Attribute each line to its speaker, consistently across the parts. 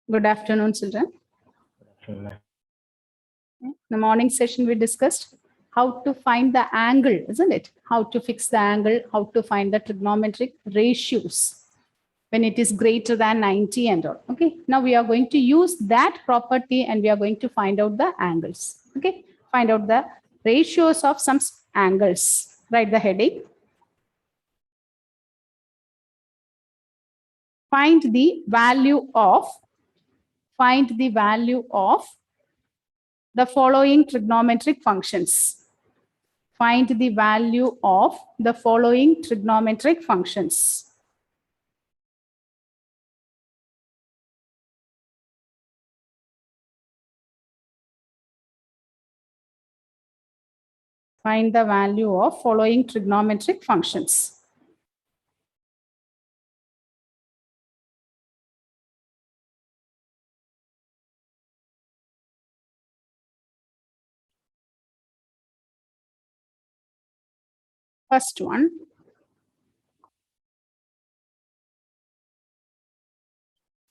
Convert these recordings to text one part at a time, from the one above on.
Speaker 1: Good afternoon, children.
Speaker 2: Mm.
Speaker 1: In the morning session, we discussed how to find the angle, isn't it? How to fix the angle, how to find the trigonometric ratios when it is greater than 90 and all. Okay, now we are going to use that property and we are going to find out the angles. Okay, find out the ratios of some angles. Write the heading. Find the value of the following trigonometric functions. Find the value of the following trigonometric functions. Find the value of following trigonometric functions. First one,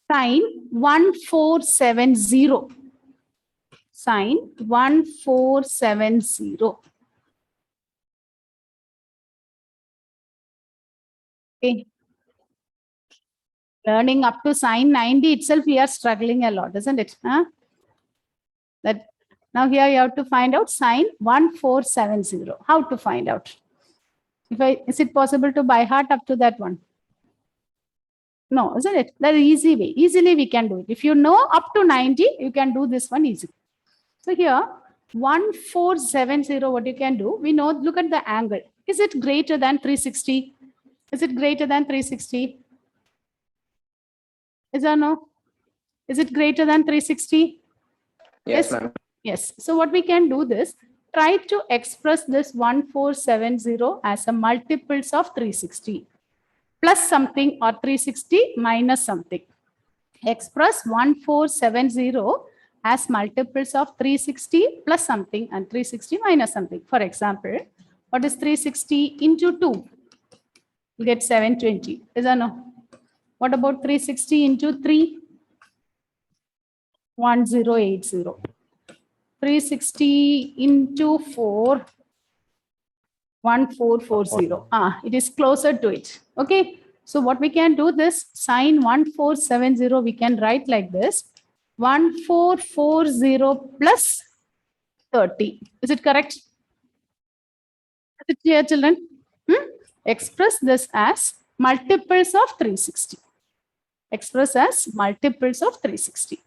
Speaker 1: sine 1470. Sine 1470. Okay. Learning up to sine 90 itself, we are struggling a lot, isn't it? Huh? That now here you have to find out sine 1470. How to find out? Is it possible to by heart up to that one? No, isn't it? The easy way. Easily we can do it. If you know up to 90, you can do this one easily. So here, 1470, what you can do, we know, look at the angle. Is it greater than 360? Is it greater than 360? Is or no? Is it greater than 360?
Speaker 2: Yes, ma'am.
Speaker 1: Yes. So what we can do this, try to express this 1470 as a multiples of 360 plus something or 360 minus something. Express 1470 as multiples of 360 plus something and 360 minus something. For example, what is 360 into 2? You get 720. Is that no? What about 360 into 3? 1080. 360 into 4, 1440. It is closer to it. Okay. So what we can do this sine 1470, we can write like this 1440 plus 30. Is it correct? Is it clear, children? Express this as multiples of 360. Express as multiples of 360.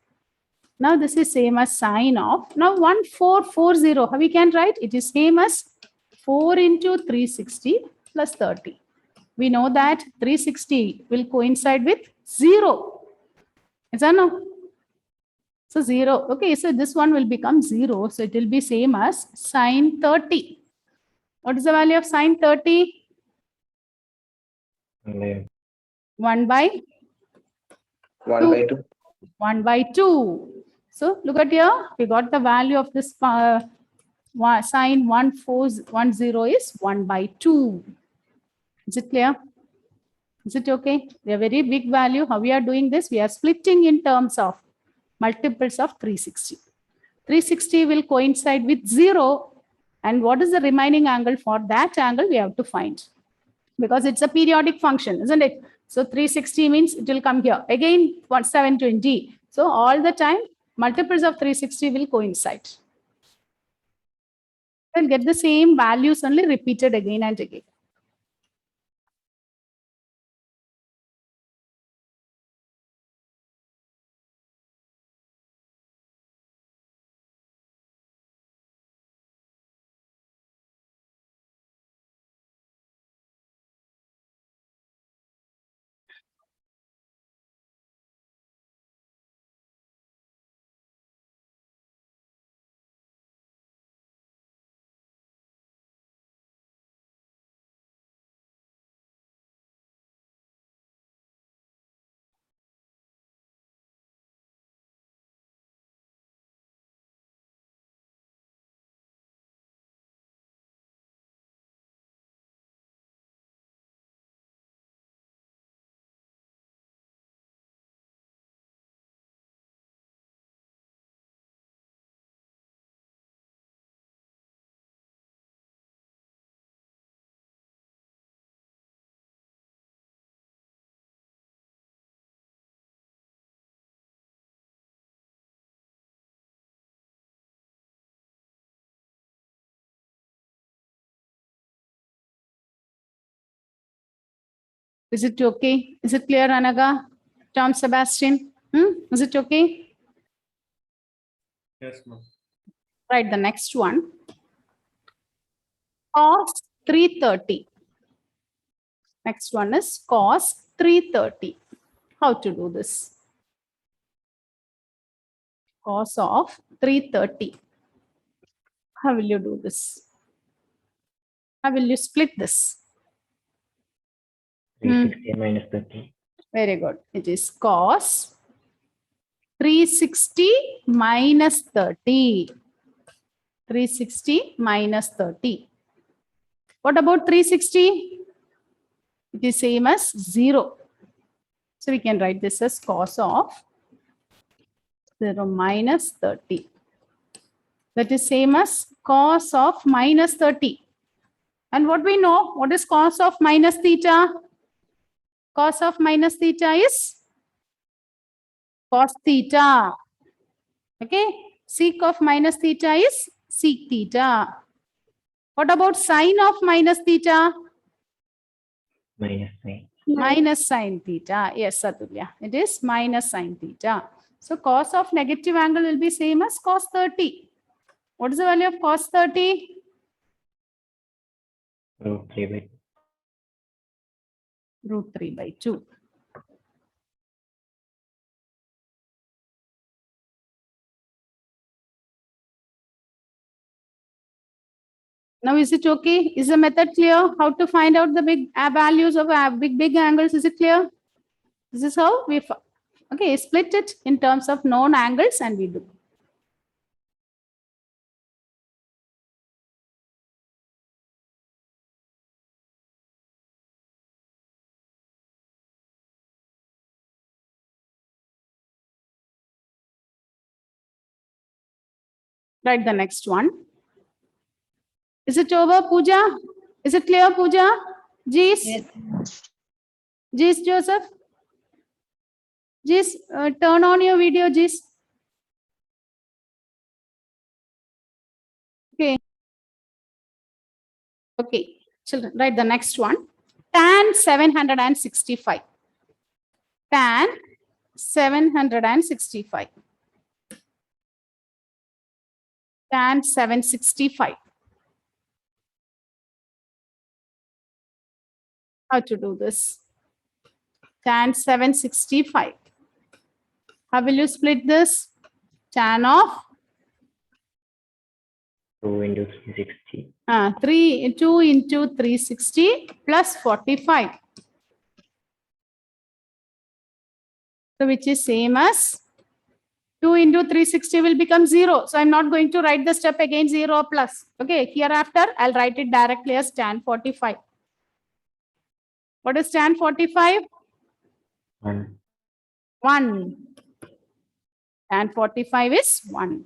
Speaker 1: Now this is same as sine of, now 1440, how we can write? It is same as 4 into 360 plus 30. We know that 360 will coincide with 0. Is that no? So 0. Okay, so this one will become 0. So it will be same as sine 30. What is the value of sine 30? 1 by
Speaker 2: 1 by 2.
Speaker 1: 1 by 2. So look at here, we got the value of this sine 1410 is 1 by 2. Is it clear? Is it okay? They are very big value. How we are doing this? We are splitting in terms of multiples of 360. 360 will coincide with 0. And what is the remaining angle? For that angle, we have to find. Because it's a periodic function, isn't it? So 360 means it will come here. Again, 720. So all the time, multiples of 360 will coincide. We'll get the same values only repeated again and again. Is it okay? Is it clear, Anaga? Tom Sebastian? Is it okay?
Speaker 3: Yes, ma'am.
Speaker 1: Right, the next one. Cos 330. Next one is cos 330. How to do this? Cos of 330. How will you do this? How will you split this?
Speaker 2: 360 minus 30.
Speaker 1: Very good. It is cos 360 minus 30. 360 minus 30. What about 360? It is same as 0. So we can write this as cos of 0 minus 30. That is same as cos of minus 30. And what we know, what is cos of minus theta? Cos of minus theta is cos theta. Okay. Sec of minus theta is sec theta. What about sine of minus theta?
Speaker 2: Minus 9.
Speaker 1: Minus sine theta. Yes, Satulya. It is minus sine theta. So cos of negative angle will be same as cos 30. What is the value of cos 30?
Speaker 2: Root 3 by
Speaker 1: Root 3 by 2. Now, is it okay? Is the method clear? How to find out the big values of big angles? Is it clear? This is how we split it in terms of known angles and we do. Write the next one. Is it over, Pooja? Is it clear, Pooja? Jees? Jees, Joseph? Jees, turn on your video, Jees. Okay. Okay, children, write the next one. Tan 765. Tan 765. Tan 765. How to do this? Tan 765. How will you split this? Tan of
Speaker 2: 2 into 360.
Speaker 1: 2 into 360 plus 45. So which is same as 2 into 360 will become 0. So I'm not going to write the step again 0 or plus. Okay, hereafter I'll write it directly as tan 45. What is tan 45?
Speaker 2: 1.
Speaker 1: 1. Tan 45 is 1.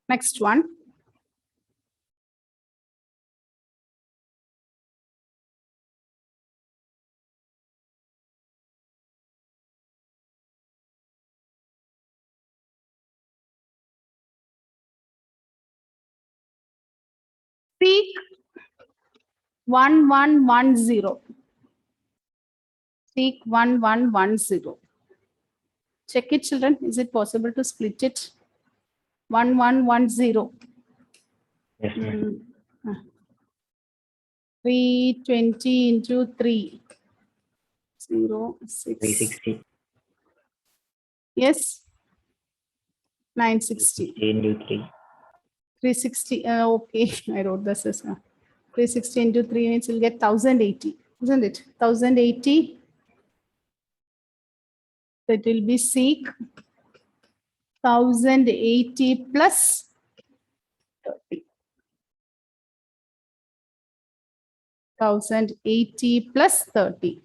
Speaker 1: Next one. Sec 1110. Sec 1110. Check it, children. Is it possible to split it? 1110.
Speaker 2: Yes, ma'am.
Speaker 1: 320 into 3. 0, 6.
Speaker 2: 360.
Speaker 1: Yes. 960.
Speaker 2: 3 into 3.
Speaker 1: 360. Okay, I wrote this as 360 into 3 means you'll get 1080, isn't it? 1080. So it will be sec 1080 plus 30. 1080 plus 30.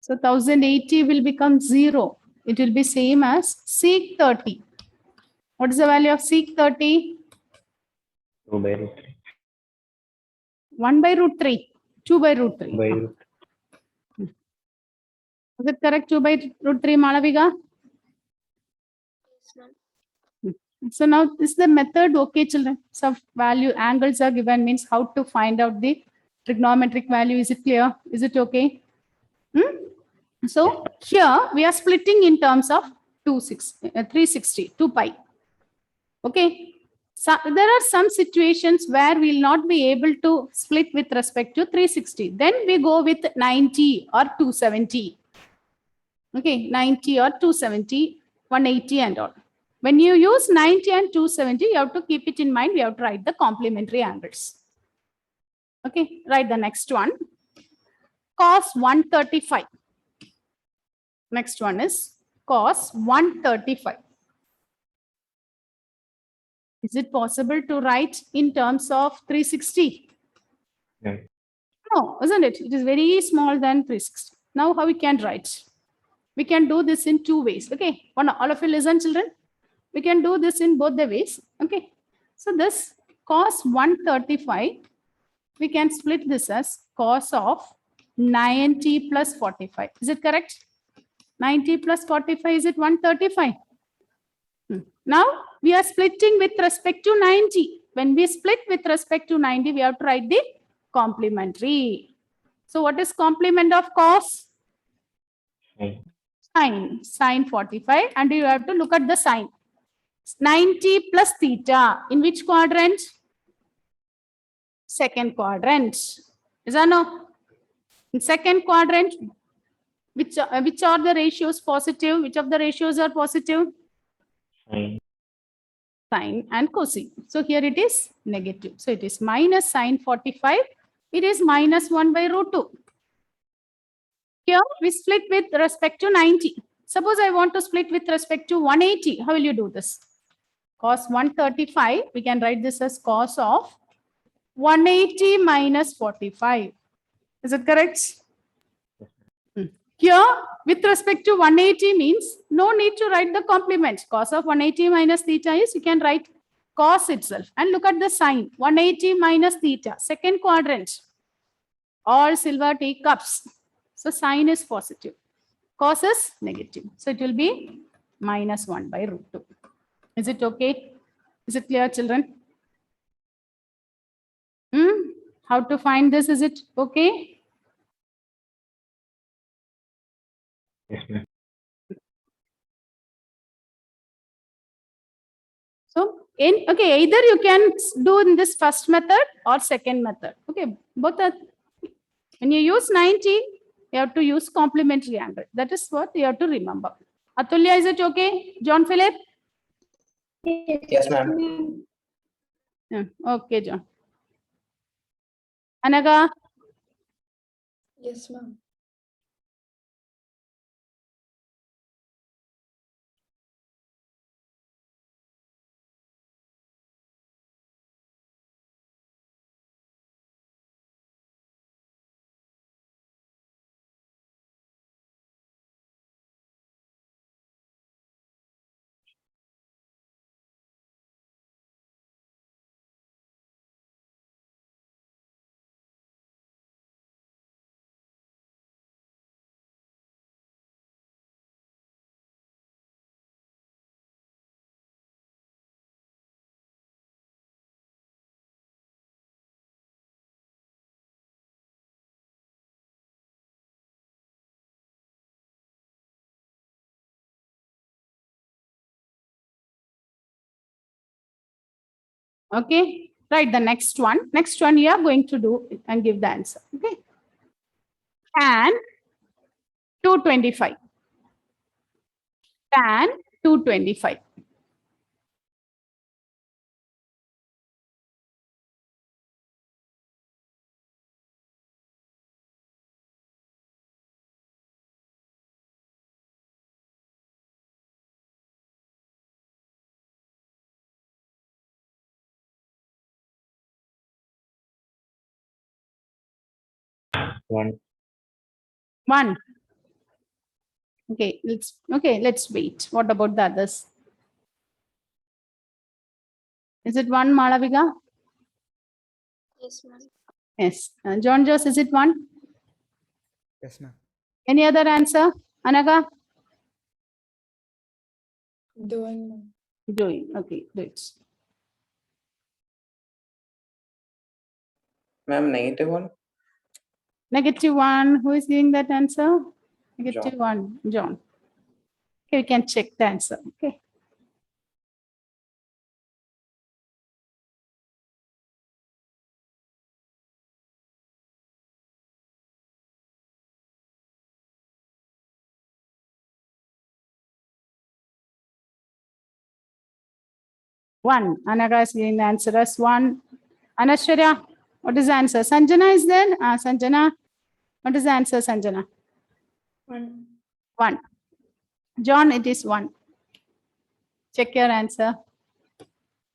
Speaker 1: So 1080 will become 0. It will be same as sec 30. What is the value of sec 30?
Speaker 2: 2 by root 3.
Speaker 1: 1 by root 3. 2 by root 3.
Speaker 2: By root.
Speaker 1: Is it correct? 2 by root 3, Malavika? So now this is the method, okay, children. So value angles are given, means how to find out the trigonometric value. Is it clear? Is it okay? So here we are splitting in terms of 360, 2 pi. Okay. So there are some situations where we'll not be able to split with respect to 360. Then we go with 90 or 270. Okay, 90 or 270, 180 and all. When you use 90 and 270, you have to keep it in mind. We have to write the complementary angles. Okay, write the next one. Cos 135. Next one is cos 135. Is it possible to write in terms of 360?
Speaker 2: No.
Speaker 1: No, isn't it? It is very small than 360. Now how we can write? We can do this in two ways. Okay, all of you listen, children. We can do this in both the ways. Okay, so this cos 135, we can split this as cos of 90 plus 45. Is it correct? 90 plus 45, is it 135? Now we are splitting with respect to 90. When we split with respect to 90, we have to write the complementary. So what is complement of cos? Sine 45, and you have to look at the sign. 90 plus theta. In which quadrant? Second quadrant. Is that no? In second quadrant, which are the ratios positive? Which of the ratios are positive?
Speaker 2: Sine.
Speaker 1: Sine and cosine. So here it is negative. So it is minus sine 45. It is minus 1 by root 2. Here we split with respect to 90. Suppose I want to split with respect to 180. How will you do this? Cos 135, we can write this as cos of 180 minus 45. Is it correct? Here, with respect to 180 means no need to write the complement. Cos of 180 minus theta is, you can write cos itself. And look at the sign. 180 minus theta. Second quadrant. All silver teacups. So sine is positive. Cos is negative. So it will be minus 1 by root 2. Is it okay? Is it clear, children? How to find this? Is it okay?
Speaker 2: Yes, ma'am.
Speaker 1: So okay, either you can do in this first method or second method. Okay, both are. When you use 90, you have to use complementary angle. That is what you have to remember. Atulya, is it okay? John Philip?
Speaker 3: Yes, ma'am.
Speaker 1: Okay, John. Anaga?
Speaker 4: Yes, ma'am.
Speaker 1: Okay, right. The next one. Next one you are going to do and give the answer. Okay. Tan 225. Tan 225.
Speaker 2: One.
Speaker 1: 1. Okay, let's wait. What about the others? Is it one, Malavika?
Speaker 4: Yes, ma'am.
Speaker 1: Yes. John Joss, is it one?
Speaker 3: Yes, ma'am.
Speaker 1: Any other answer? Anaga?
Speaker 4: Doing, ma'am.
Speaker 1: Doing. Okay, do it.
Speaker 3: Ma'am, -1.
Speaker 1: -1. Who is giving that answer? -1. John. Okay, we can check the answer. Okay. One. Anaga is giving the answer as 1. Anashwarya, what is the answer? Sanjana is there? Sanjana, what is the answer, Sanjana?
Speaker 4: 1.
Speaker 1: 1. John, it is 1. Check your answer.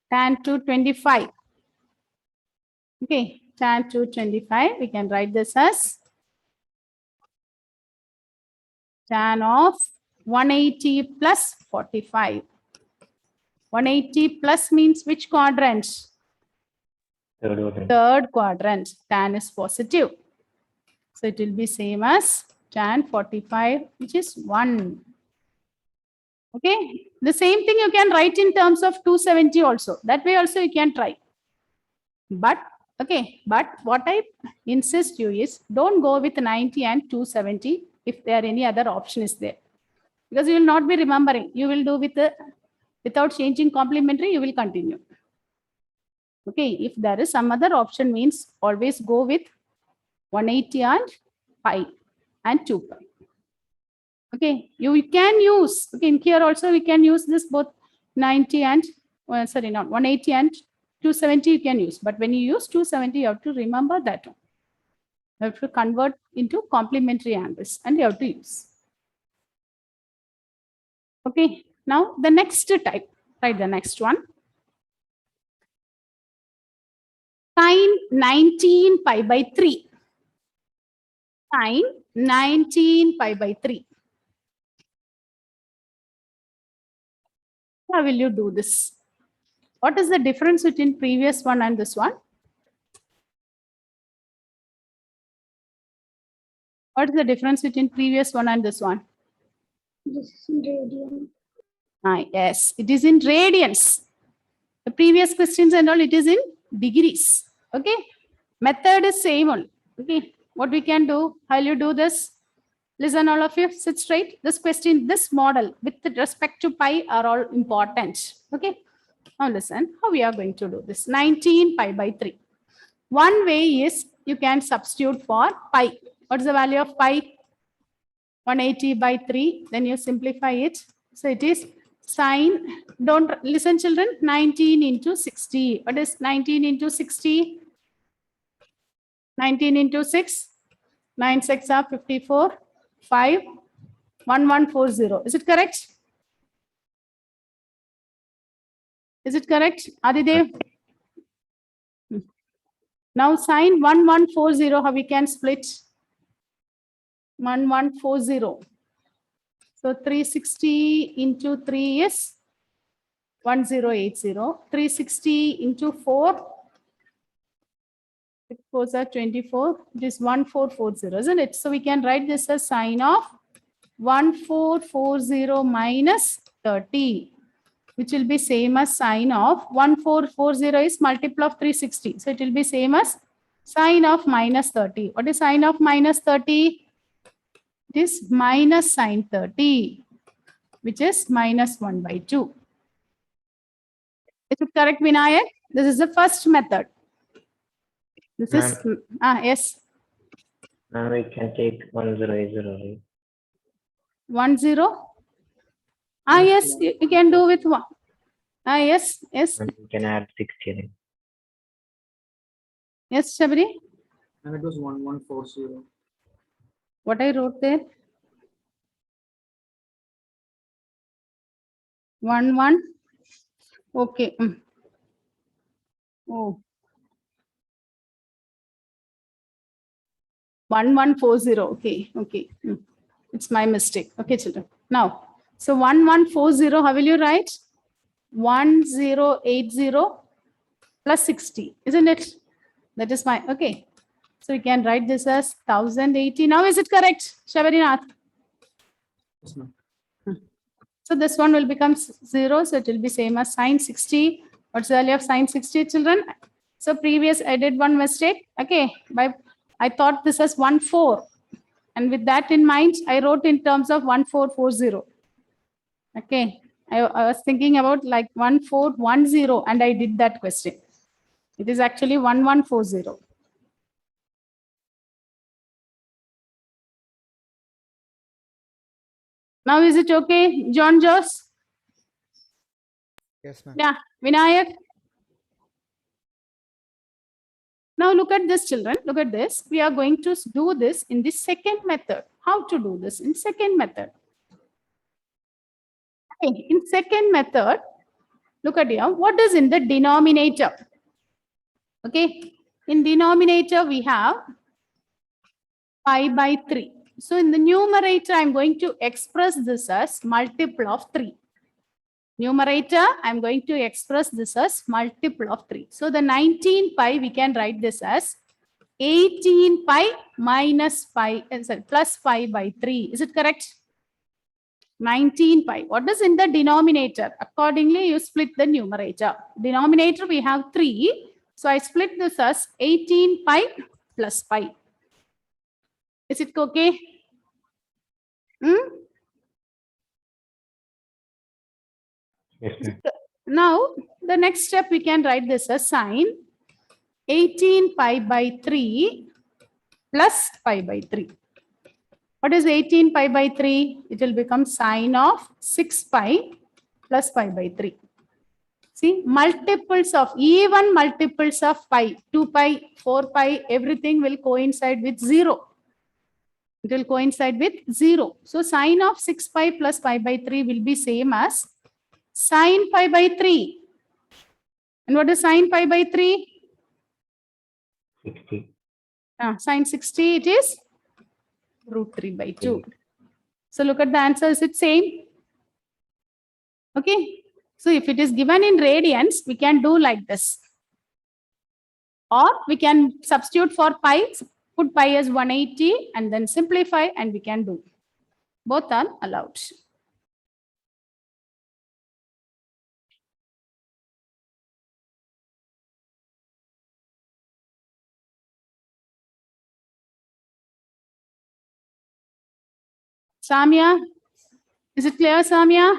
Speaker 1: Tan to 25. Okay, tan to 25. We can write this as tan of 180 plus 45. 180 plus means which quadrant?
Speaker 2: Third order.
Speaker 1: Third quadrant. Tan is positive. So it will be same as tan 45, which is 1. Okay. The same thing you can write in terms of 270 also. That way also you can try. But what I insist you is don't go with 90 and 270 if there any other option is there. Because you will not be remembering. You will do with without changing complementary, you will continue. Okay, if there is some other option means always go with 180 and pi and 2 pi. Okay, you can use, okay, in here also we can use this both 90 and, sorry, not 180 and 270 you can use. But when you use 270, you have to remember that one. You have to convert into complementary angles and you have to use. Okay, now the next type, write the next one. Sine 19 pi by 3. Sine 19 pi by 3. How will you do this? What is the difference between previous one and this one? What is the difference between previous one and this one?
Speaker 4: This is in radian.
Speaker 1: Yes, it is in radians. The previous questions and all, it is in degrees. Okay. Method is same only. Okay. What we can do, how will you do this? Listen, all of you, sit straight. This question, this model with respect to pi are all important. Okay. Now listen, how we are going to do this. 19 pi by 3. One way is you can substitute for pi. What's the value of pi? 180 by 3. Then you simplify it. So it is sine, don't listen children, 19 into 60. What is 19 into 60? 19 into 6. 9 6 are 54. 5. 1140. Is it correct? Is it correct? Adidev? Now sine 1140, how we can split? 1140. So 360 into 3 is 1080. 360 into 4, 6 4s are 24. It is 1440, isn't it? So we can write this as sine of 1440 minus 30, which will be same as sine of 1440 is multiple of 360. So it will be same as sine of minus 30. What is sine of minus 30? It is minus sine 30, which is minus 1 by 2. Is it correct, Vinayak? This is the first method. This is, yes.
Speaker 2: Now we can take 1080, right?
Speaker 1: 10. Yes, you can do with 1. Yes, yes,
Speaker 2: And we can add 60, right?
Speaker 1: yes, Shabri.
Speaker 5: And it was 1140.
Speaker 1: What I wrote there? 1 Okay. Oh. 1140. Okay. Okay. It's my mistake. Okay, children. Now, so 1140, how will you write? 1080 plus 60, isn't it? That is my, okay. So we can write this as 1080. Now, is it correct, Shabarinath?
Speaker 5: Yes, ma'am.
Speaker 1: So this one will become 0. So it will be same as sine 60. What's the value of sine 60, children? So previous I did one mistake. Okay, I thought this as 14. And with that in mind, I wrote in terms of 1440. Okay, I was thinking about like 1410 and I did that question. It is actually 1140. Now is it okay, John Joss?
Speaker 3: Yes, ma'am.
Speaker 1: Yeah, Vinayak. Now look at this, children. Look at this. We are going to do this in the second method. How to do this in second method? Okay, in second method, look at here. What is in the denominator? Okay, in denominator we have pi by 3. So in the numerator, I'm going to express this as multiple of 3. Numerator, I'm going to express this as multiple of 3. So the 19 pi, we can write this as 18 pi minus pi, sorry, plus pi by 3. Is it correct? 19 pi. What is in the denominator? Accordingly, you split the numerator. Denominator, we have 3. So I split this as 18 pi plus pi. Is it okay?
Speaker 2: Yes, ma'am.
Speaker 1: Now, the next step, we can write this as sine 18 pi by 3 plus pi by 3. What is 18 pi by 3? It will become sine of 6 pi plus pi by 3. See, multiples of, even multiples of pi, 2 pi, 4 pi, everything will coincide with 0. It will coincide with 0. So sine of 6 pi plus pi by 3 will be same as sine pi by 3. And what is sine pi by 3?
Speaker 2: 60.
Speaker 1: Sine 60, it is root 3 by 2. So look at the answer. Is it same? Okay. So if it is given in radians, we can do like this. Or we can substitute for pi, put pi as 180 and then simplify and we can do. Both are allowed. Samya, is it clear, Samya?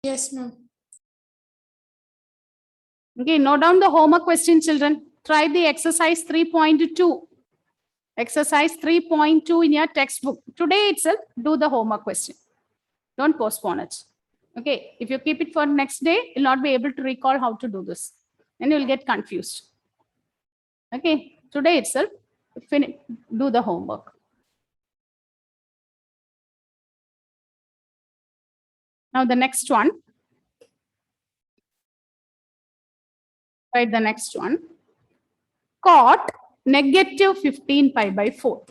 Speaker 4: Yes, ma'am.
Speaker 1: Okay, note down the homework question, children. Try the exercise 3.2. Exercise 3.2 in your textbook. Today itself, do the homework question. Don't postpone it. Okay, if you keep it for next day, you'll not be able to recall how to do this. And you'll get confused. Okay, today itself, do the homework. Now the next one. Write the next one. Cot negative 15 pi by 4.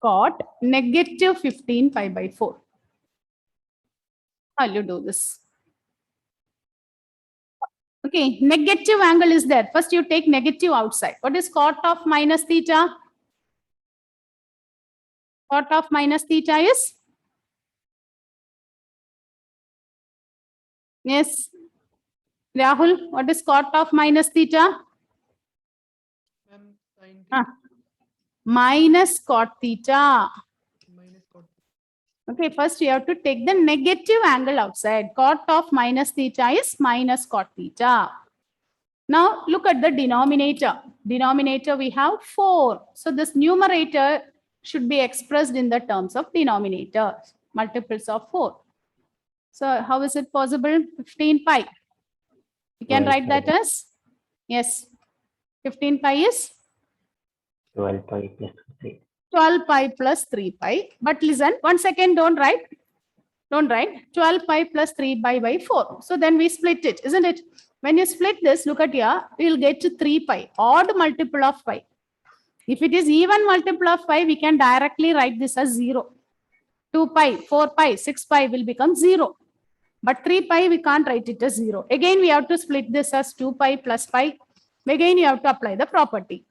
Speaker 1: Cot negative 15 pi by 4. How will you do this? Okay, negative angle is there. First you take negative outside. What is cot of minus theta? Cot of minus theta is? Yes. Rahul, what is cot of minus theta? Minus cot theta. Okay, first you have to take the negative angle outside. Cot of minus theta is minus cot theta. Now look at the denominator. Denominator we have 4. So this numerator should be expressed in the terms of denominator. Multiples of 4. So how is it possible? 15 pi. You can
Speaker 2: 12
Speaker 1: write that
Speaker 2: pi.
Speaker 1: as, yes, 15 pi is
Speaker 2: 12 pi plus 3.
Speaker 1: 12 pi plus 3 pi. But listen, 1 second, don't write. Don't write. 12 pi plus 3 pi by 4. So then we split it, isn't it? When you split this, look at here, you'll get to 3 pi, odd multiple of pi. If it is even multiple of pi, we can directly write this as 0. 2 pi, 4 pi, 6 pi will become 0. But 3 pi, we can't write it as 0. Again, we have to split this as 2 pi plus pi. Again, you have to apply the property.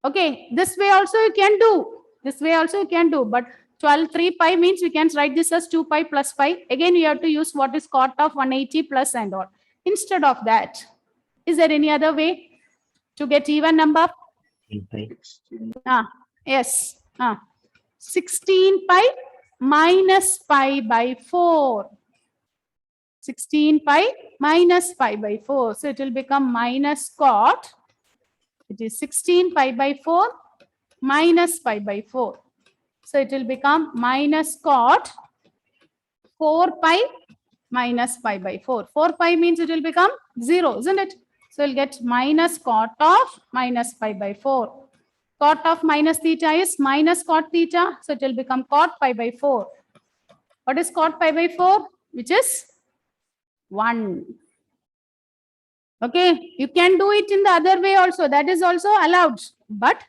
Speaker 1: Okay, this way also you can do. This way also you can do. But 3 pi means we can write this as 2 pi plus pi. Again, we have to use what is cot of 180 plus and all. Instead of that, is there any other way to get even number?
Speaker 2: 3 pi.
Speaker 1: Yes. 16 pi minus pi by 4. 16 pi minus pi by 4. So it will become minus cot. It is 16 pi by 4 minus pi by 4. So it will become minus cot 4 pi minus pi by 4. 4 pi means it will become 0, isn't it? So we'll get minus cot of minus pi by 4. Cot of minus theta is minus cot theta. So it will become cot pi by 4. What is cot pi by 4? Which is 1. Okay, you can do it in the other way also. That is also allowed. But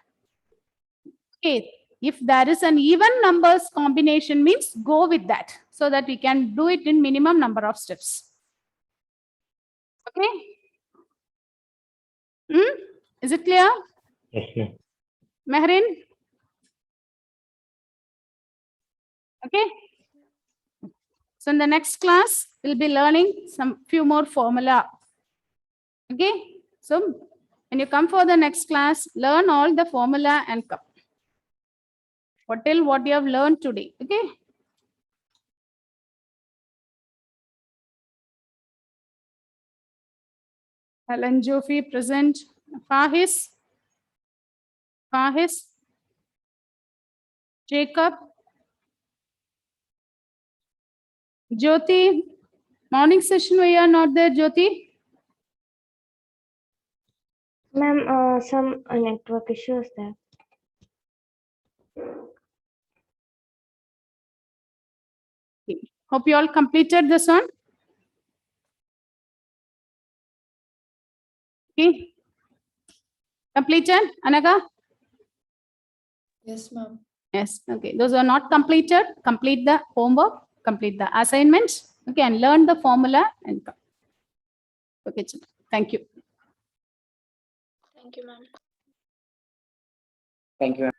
Speaker 1: okay, if there is an even numbers combination means go with that so that we can do it in minimum number of steps. Okay. Is it clear?
Speaker 2: Yes, ma'am.
Speaker 1: Mehrin? Okay. So in the next class, we'll be learning some few more formula. Okay. So when you come for the next class, learn all the formula and come. What you have learned today. Okay. Helen Jofi present. Fahis. Jacob. Jyoti. Morning session we are not there, Jyoti.
Speaker 6: Ma'am, some network issues there.
Speaker 1: Hope you all completed this one. Okay. Completed, Anaga?
Speaker 4: Yes, ma'am.
Speaker 1: Yes. Okay. Those are not completed. Complete the homework, complete the assignments. Okay. And learn the formula and come. Okay. Thank you.
Speaker 4: Thank you, ma'am.
Speaker 3: Thank you.